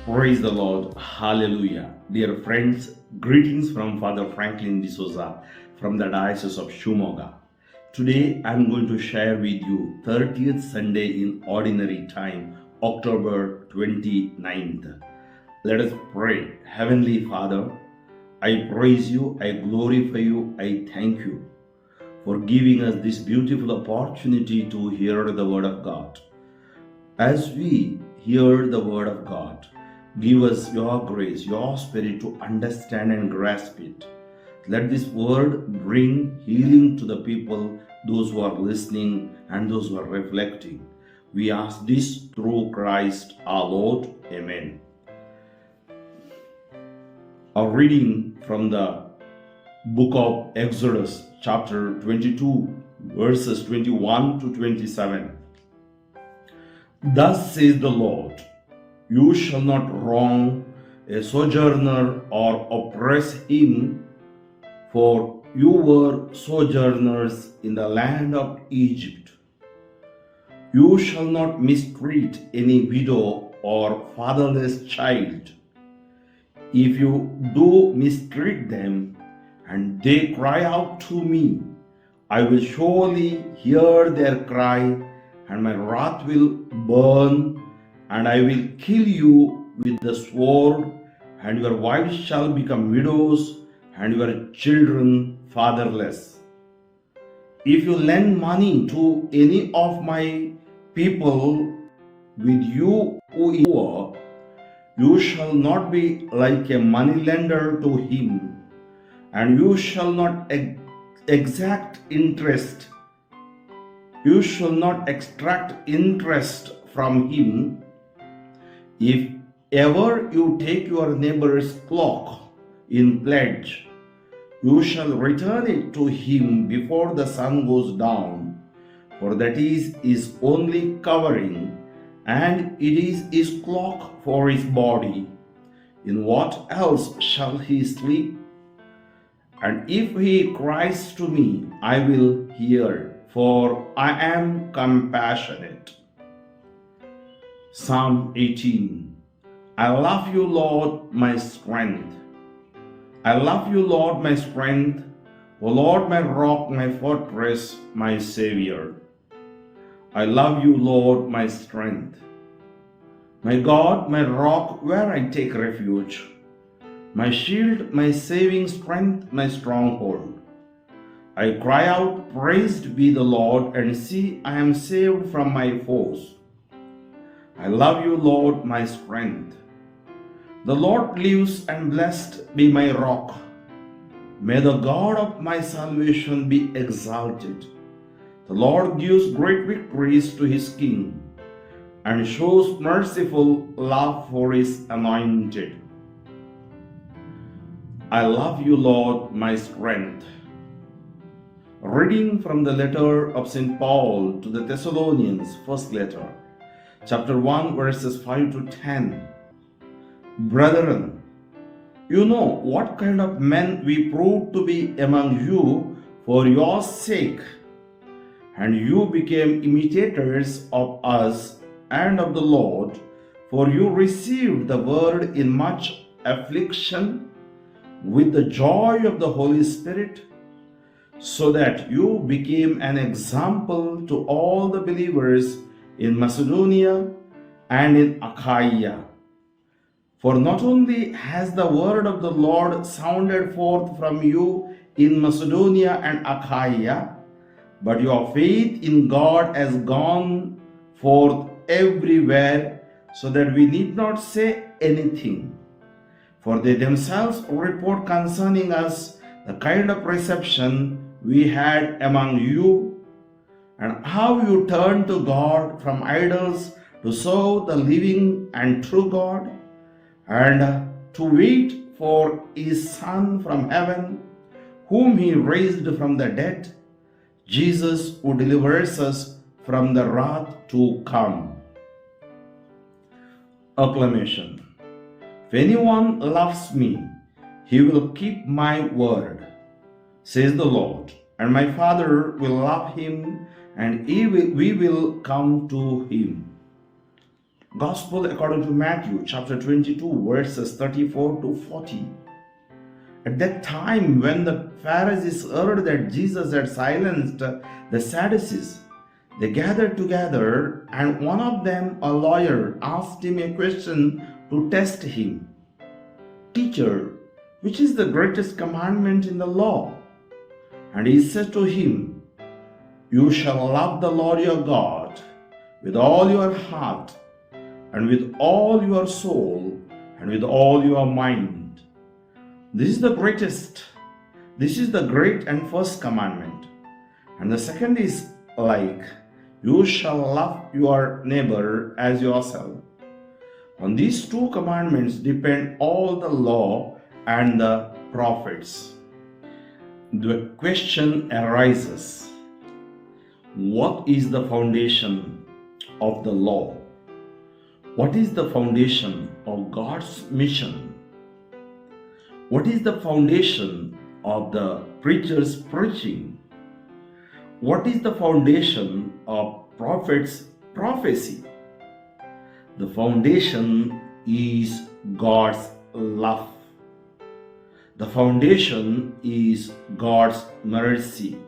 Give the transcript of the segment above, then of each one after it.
Praise the Lord. Hallelujah. Dear friends, greetings from Father Franklin D'Souza from the Diocese of Shimoga. Today I am going to share with you 30th Sunday in Ordinary Time, October 29th. Let us pray. Heavenly Father, I praise you, I glorify you, I thank you for giving us this beautiful opportunity to hear the Word of God. As we hear the Word of God, give us your grace, your Spirit to understand and grasp it. Let this Word bring healing to the people, those who are listening and those who are reflecting. We ask this through Christ our Lord. Amen. A reading from the book of Exodus, chapter 22, verses 21 to 27. Thus says the Lord, you shall not wrong a sojourner or oppress him, for you were sojourners in the land of Egypt. You shall not mistreat any widow or fatherless child. If you do mistreat them, and they cry out to me, I will surely hear their cry, and my wrath will burn, and I will kill you with the sword, and your wives shall become widows, and your children fatherless. If you lend money to any of my people with you who is poor, you shall not be like a moneylender to him, and you shall not exact interest. You shall not extract interest from him. If ever you take your neighbor's cloak in pledge, you shall return it to him before the sun goes down, for that is his only covering, and it is his cloak for his body. In what else shall he sleep? And if he cries to me, I will hear, for I am compassionate. Psalm 18. I love you, Lord, my strength. I love you, Lord, my strength. O Lord, my rock, my fortress, my Savior. I love you, Lord, my strength. My God, my rock, where I take refuge. My shield, my saving strength, my stronghold. I cry out, praised be the Lord, and see, I am saved from my foes. I love you, Lord, my strength. The Lord lives, and blessed be my rock. May the God of my salvation be exalted. The Lord gives great victories to his king, and shows merciful love for his anointed. I love you, Lord, my strength. Reading from the letter of St. Paul to the Thessalonians, first letter, chapter 1, verses 5 to 10. Brethren, you know what kind of men we proved to be among you for your sake, and you became imitators of us and of the Lord, for you received the word in much affliction with the joy of the Holy Spirit, so that you became an example to all the believers in Macedonia and in Achaia. For not only has the word of the Lord sounded forth from you in Macedonia and Achaia, but your faith in God has gone forth everywhere, so that we need not say anything. For they themselves report concerning us the kind of reception we had among you, and how you turned to God from idols to serve the living and true God, and to wait for his Son from heaven, whom he raised from the dead, Jesus, who delivers us from the wrath to come. Acclamation. If anyone loves me, he will keep my word, says the Lord, and my Father will love him, and we will come to him. Gospel according to Matthew chapter 22 verses 34 to 40. At that time, when the Pharisees heard that Jesus had silenced the Sadducees, they gathered together, and one of them, a lawyer, asked him a question to test him. Teacher, which is the greatest commandment in the law? And he said to him, You shall love the Lord your God with all your heart, and with all your soul, and with all your mind. This is the greatest. This is the great and first commandment. And the second is like, You shall love your neighbor as yourself. On these two commandments depend all the law and the prophets. The question arises, what is the foundation of the law? What is the foundation of God's mission? What is the foundation of the preacher's preaching? What is the foundation of prophet's prophecy? The foundation is God's love. The foundation is God's mercy,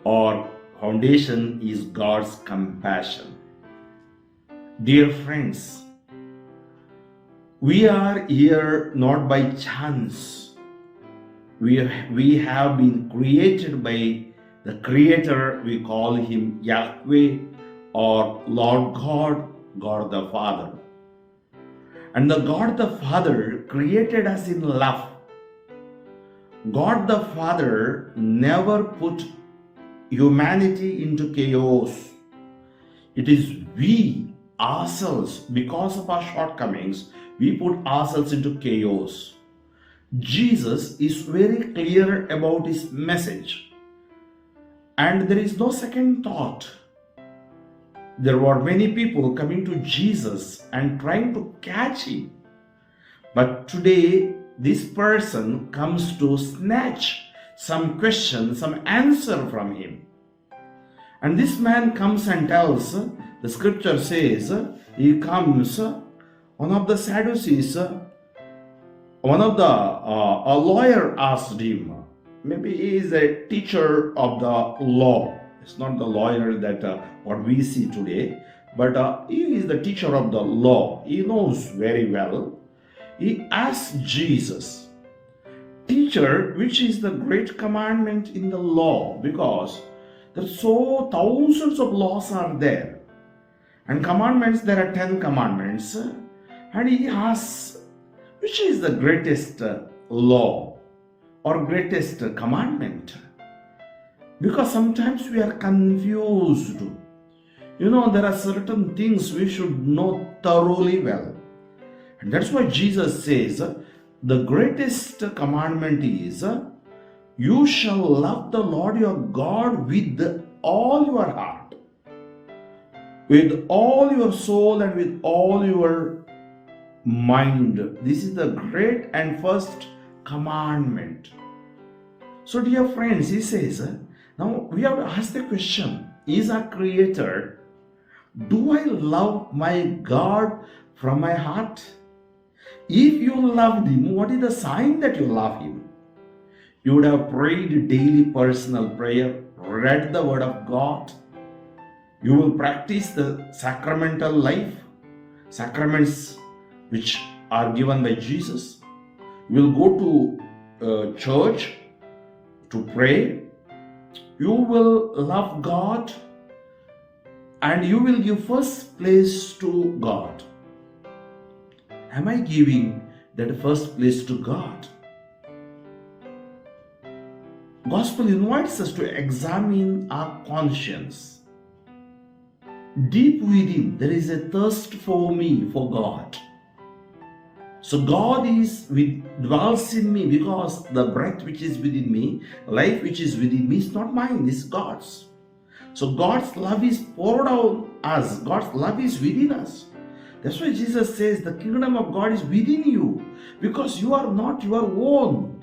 or foundation is God's compassion. Dear friends, we are here not by chance. We have been created by the Creator. We call Him Yahweh or Lord God, God the Father. And the God the Father created us in love. God the Father never put humanity into chaos. It is we ourselves, because of our shortcomings, we put ourselves into chaos. Jesus is very clear about His message, and there is no second thought. There were many people coming to Jesus and trying to catch Him, but today this person comes to snatch some question, some answer from Him. And this man comes and tells, the scripture says, he comes, one of the Sadducees, a lawyer asked him, maybe he is a teacher of the law. It's not the lawyer that what we see today, but he is the teacher of the law. He knows very well. He asked Jesus, Teacher, which is the great commandment in the law? Because there's so thousands of laws are there. And commandments, there are 10 commandments. And he asks, which is the greatest law or greatest commandment? Because sometimes we are confused. There are certain things we should know thoroughly well. And that's why Jesus says, the greatest commandment is, you shall love the Lord your God with all your heart, with all your soul, and with all your mind. This is the great and first commandment. So dear friends, he says, now we have to ask the question, is our Creator, do I love my God from my heart? If you loved Him, what is the sign that you love Him? You would have prayed daily personal prayer, read the Word of God. You will practice the sacramental life, sacraments which are given by Jesus. You will go to church to pray. You will love God, and you will give first place to God. Am I giving that first place to God? Gospel invites us to examine our conscience. Deep within, there is a thirst for me, for God. So God dwells in me, because the breath which is within me, life which is within me is not mine, it's God's. So God's love is poured out us. God's love is within us. That's why Jesus says the kingdom of God is within you, because you are not your own.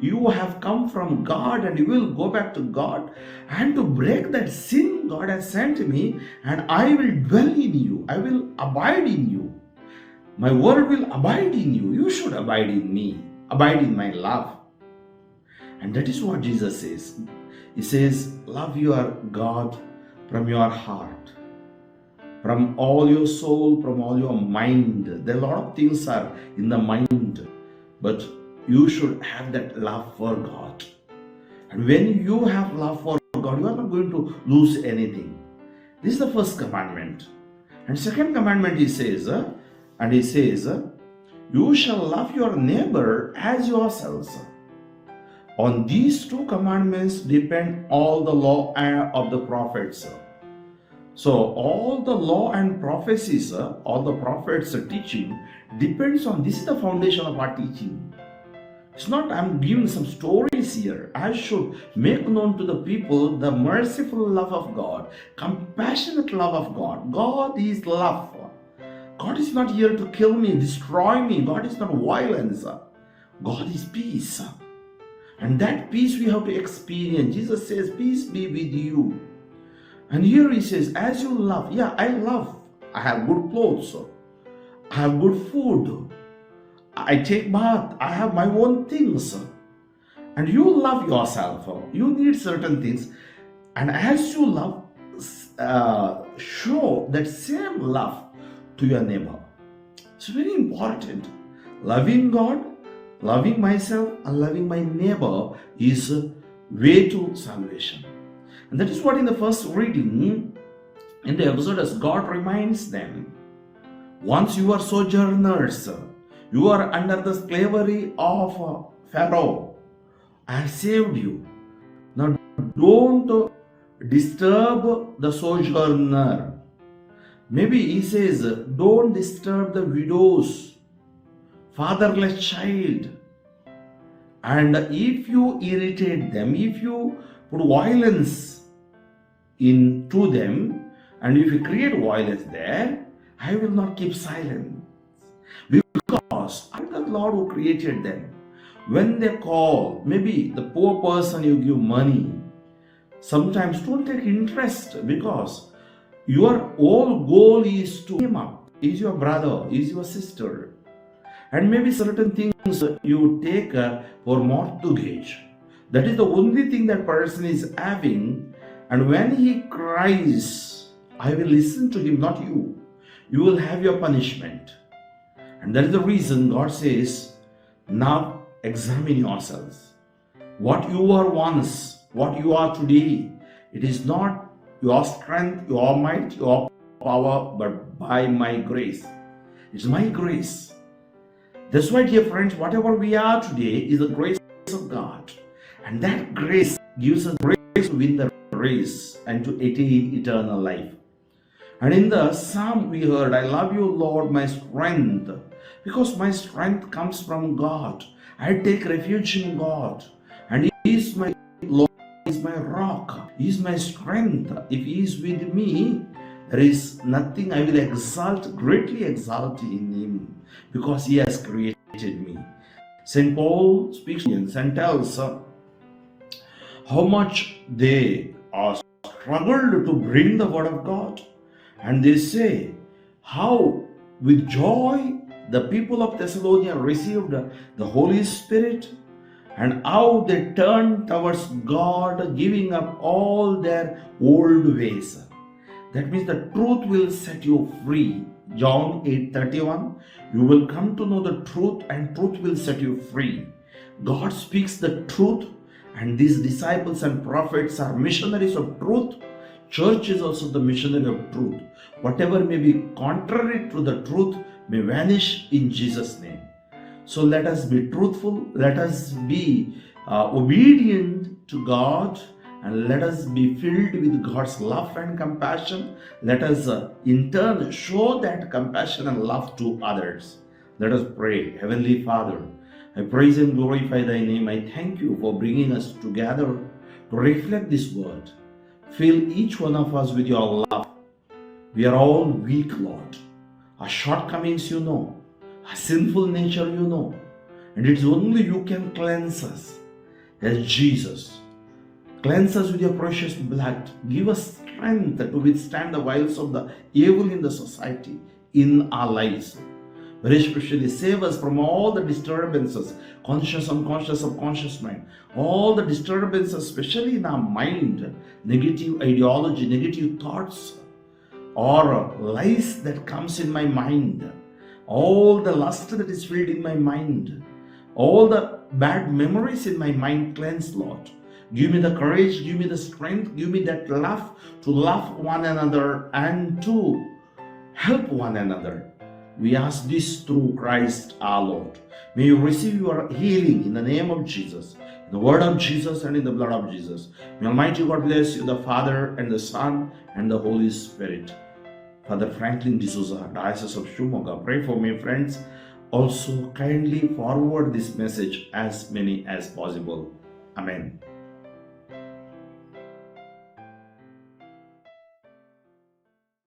you have come from God and you will go back to God, and to break that sin God has sent me, and I will dwell in you. I will abide in you. My word will abide in you. You should abide in me. Abide in my love. And that is what Jesus says. He says, love your God from your heart, from all your soul, from all your mind. There are a lot of things are in the mind, but you should have that love for God. And when you have love for God, you are not going to lose anything. This is the first commandment. And second commandment he says, you shall love your neighbor as yourselves. On these two commandments depend all the law of the prophets. So all the law and prophecies, all the prophets' teaching depends on, this is the foundation of our teaching. It's not I'm giving some stories here. I should make known to the people the merciful love of God, compassionate love of God. God is love. God is not here to kill me, destroy me. God is not violence. God is peace. And that peace we have to experience. Jesus says, peace be with you. And here he says, as you love, yeah, I love. I have good clothes. I have good food. I take bath. I have my own things. And you love yourself. You need certain things. And as you love, show that same love to your neighbor. It's very important. Loving God, loving myself, and loving my neighbor is a way to salvation. And that is what in the first reading in the Exodus, God reminds them. Once you are sojourners, you are under the slavery of Pharaoh. I have saved you. Now don't disturb the sojourner. Maybe he says, don't disturb the widows, fatherless child. And if you irritate them, if you put violence into them, and if you create violence there, I will not keep silent. Because I am the Lord who created them. When they call, maybe the poor person you give money, sometimes don't take interest, because your whole goal is to him up. Is your brother, is your sister. And maybe certain things you take for mortgage. That is the only thing that person is having. And when he cries, I will listen to him, not you. You will have your punishment. And that is the reason God says, now examine yourselves. What you were once, what you are today, it is not your strength, your might, your power, but by my grace. It's my grace. That's why, dear friends, whatever we are today is the grace of God. And that grace gives us grace to win the race and to attain eternal life. And in the psalm we heard, I love you, Lord, my strength. Because my strength comes from God. I take refuge in God. And He is my Lord, He is my rock, He is my strength. If He is with me, there is nothing I will exalt, greatly exalt in Him. Because He has created me. St. Paul speaks and tells how much they are struggled to bring the word of God. And they say how with joy the people of Thessalonica received the Holy Spirit, and how they turned towards God, giving up all their old ways. That means the truth will set you free. John 8:31, you will come to know the truth, and truth will set you free. God speaks the truth, and these disciples and prophets are missionaries of truth. Church is also the missionary of truth. Whatever may be contrary to the truth may vanish in Jesus' name. So let us be truthful, let us be obedient to God, and let us be filled with God's love and compassion. Let us in turn show that compassion and love to others. Let us pray. Heavenly Father, I praise and glorify Thy name. I thank You for bringing us together to reflect this word. Fill each one of us with Your love. We are all weak, Lord. Our shortcomings You know. Our sinful nature You know. And it's only You can cleanse us. as Jesus. Cleanse us with your precious blood. Give us strength to withstand the wiles of the evil in the society, in our lives. Very especially save us from all the disturbances, conscious, unconscious, subconscious mind, all the disturbances, especially in our mind, negative ideology, negative thoughts, or lies that comes in my mind, all the lust that is filled in my mind, all the bad memories in my mind, cleanse, Lord. Give me the courage, give me the strength, give me that love to love one another and to help one another. We ask this through Christ our Lord. May you receive your healing in the name of Jesus, in the word of Jesus and in the blood of Jesus. May Almighty God bless you, the Father and the Son and the Holy Spirit. Father Franklin D'Souza, Diocese of Shimoga, pray for me, friends. Also kindly forward this message as many as possible. Amen.